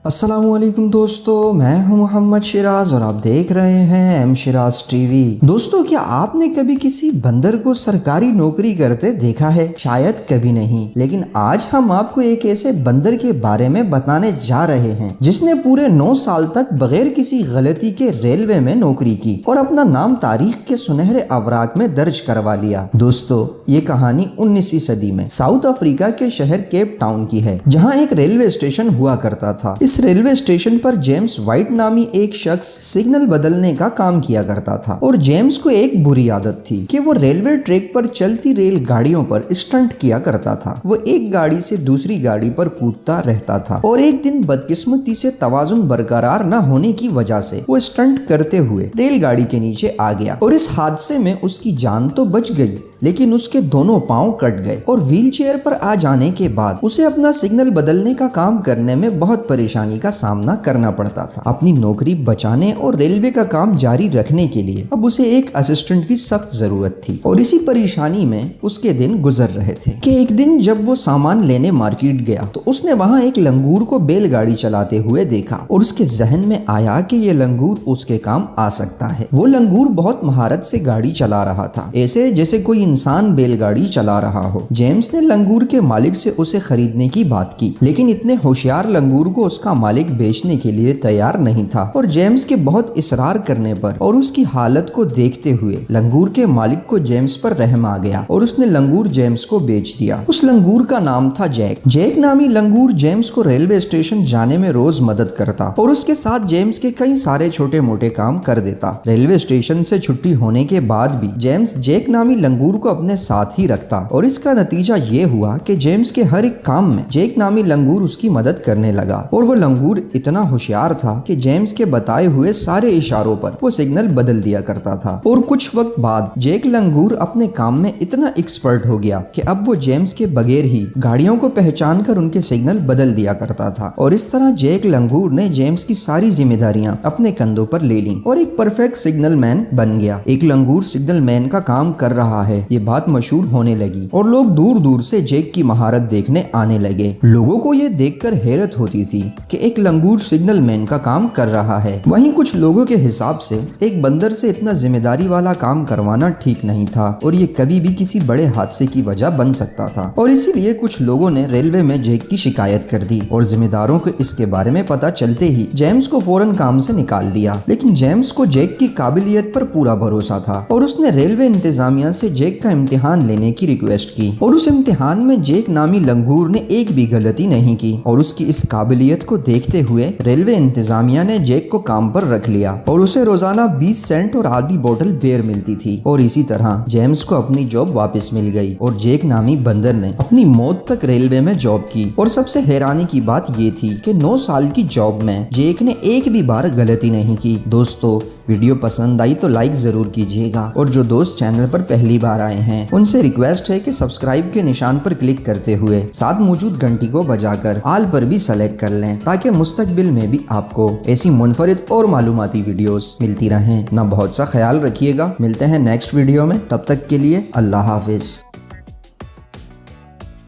अस्सलामुअलैकुम दोस्तों, मैं हूं मोहम्मद शिराज और आप देख रहे हैं एम शिराज टीवी। दोस्तों, क्या आपने कभी किसी बंदर को सरकारी नौकरी करते देखा है? शायद कभी नहीं, लेकिन आज हम आपको एक ऐसे बंदर के बारे में बताने जा रहे हैं जिसने पूरे 9 साल तक बगैर किसी गलती के रेलवे में नौकरी की और अपना नाम तारीख के सुनहरे अवराक में दर्ज करवा लिया। दोस्तों, ये कहानी 19वीं सदी में साउथ अफ्रीका के शहर केप टाउन की है, जहाँ एक रेलवे स्टेशन हुआ करता था। इस रेलवे स्टेशन पर जेम्स व्हाइट नामी एक शख्स सिग्नल बदलने का काम किया करता था और जेम्स को एक बुरी आदत थी कि वो रेलवे ट्रैक पर चलती रेल गाड़ियों पर स्टंट किया करता था। वो एक गाड़ी से दूसरी गाड़ी पर कूदता रहता था और एक दिन बदकिस्मती से तवाजुन बरकरार न होने की वजह से वो स्टंट करते हुए रेलगाड़ी के नीचे आ गया और इस हादसे में उसकी जान तो बच गई, लेकिन उसके दोनों पांव कट गए और व्हीलचेयर पर आ जाने के बाद उसे अपना सिग्नल बदलने का काम करने में बहुत परेशानी का सामना करना पड़ता था। अपनी नौकरी बचाने और रेलवे का काम जारी रखने के लिए अब उसे एक असिस्टेंट की सख्त जरूरत थी और इसी परेशानी में उसके दिन गुजर रहे थे कि एक दिन जब वो सामान लेने मार्केट गया तो उसने वहाँ एक लंगूर को बैलगाड़ी चलाते हुए देखा और उसके जहन में आया कि ये लंगूर उसके काम आ सकता है। वो लंगूर बहुत महारत से गाड़ी चला रहा था, ऐसे जैसे कोई इंसान बैलगाड़ी चला रहा हो। जेम्स ने लंगूर के मालिक से उसे खरीदने की बात की, लेकिन इतने होशियार लंगूर को उसका मालिक बेचने के लिए तैयार नहीं था और जेम्स के बहुत इसरार करने पर और उसकी हालत को देखते हुए लंगूर के मालिक को जेम्स पर रहम आ गया और उसने लंगूर जेम्स को बेच दिया। उस लंगूर का नाम था जैक। जैक नामी लंगूर जेम्स को रेलवे स्टेशन जाने में रोज मदद करता और उसके साथ जेम्स के कई सारे छोटे मोटे काम कर देता। रेलवे स्टेशन से छुट्टी होने के बाद भी जेम्स जैक नामी लंगूर को अपने साथ ही रखता और इसका नतीजा ये हुआ कि जेम्स के हर एक काम में जैक नामी लंगूर उसकी मदद करने लगा और वो लंगूर इतना होशियार था कि जेम्स के बताए हुए सारे इशारों पर वो सिग्नल बदल दिया करता था और कुछ वक्त बाद जैक लंगूर अपने काम में इतना एक्सपर्ट हो गया कि अब वो जेम्स के बगैर ही गाड़ियों को पहचान कर उनके सिग्नल बदल दिया करता था और इस तरह जैक लंगूर ने जेम्स की सारी जिम्मेदारियां अपने कंधों पर ले ली और एक परफेक्ट सिग्नल मैन बन गया। एक लंगूर सिग्नल मैन का काम कर रहा है, ये बात मशहूर होने लगी और लोग दूर दूर से जैक की महारत देखने आने लगे। लोगों को ये देखकर हैरत होती थी कि एक लंगूर सिग्नल मैन का काम कर रहा है। वहीं कुछ लोगों के हिसाब से एक बंदर से इतना जिम्मेदारी वाला काम करवाना ठीक नहीं था और ये कभी भी किसी बड़े हादसे की वजह बन सकता था और इसीलिए कुछ लोगों ने रेलवे में जैक की शिकायत कर दी और जिम्मेदारों को इसके बारे में पता चलते ही जेम्स को फौरन काम से निकाल दिया। लेकिन जेम्स को जैक की काबिलियत पर पूरा भरोसा था और उसने रेलवे इंतजामिया से जैक का इम्तिहान लेने की रिक्वेस्ट की और उस इम्तिहान में जैक नामी लंगूर ने एक भी गलती नहीं की और उसकी इस काबिलियत को देखते हुए रेलवे इंतजामिया ने जैक को काम पर रख लिया और उसे रोजाना 20 सेंट और आधी बोतल बियर मिलती थी और इसी तरह जेम्स को अपनी जॉब वापस मिल गई और जैक नामी बंदर ने अपनी मौत तक रेलवे में जॉब की। और सबसे हैरानी की बात ये थी कि 9 साल की जॉब में जैक ने एक भी बार गलती नहीं की। दोस्तों, वीडियो पसंद आई तो लाइक जरूर कीजिएगा और जो दोस्त चैनल पर पहली बार आए हैं उनसे रिक्वेस्ट है कि सब्सक्राइब के निशान पर क्लिक करते हुए साथ मौजूद घंटी को बजाकर आल पर भी सेलेक्ट कर लें ताकि मुस्तकबिल में भी आपको ऐसी मुनफरिद और मालूमाती वीडियोस मिलती रहें। ना बहुत सा ख्याल रखिएगा। मिलते हैं नेक्स्ट वीडियो में, तब तक के लिए अल्लाह हाफिज।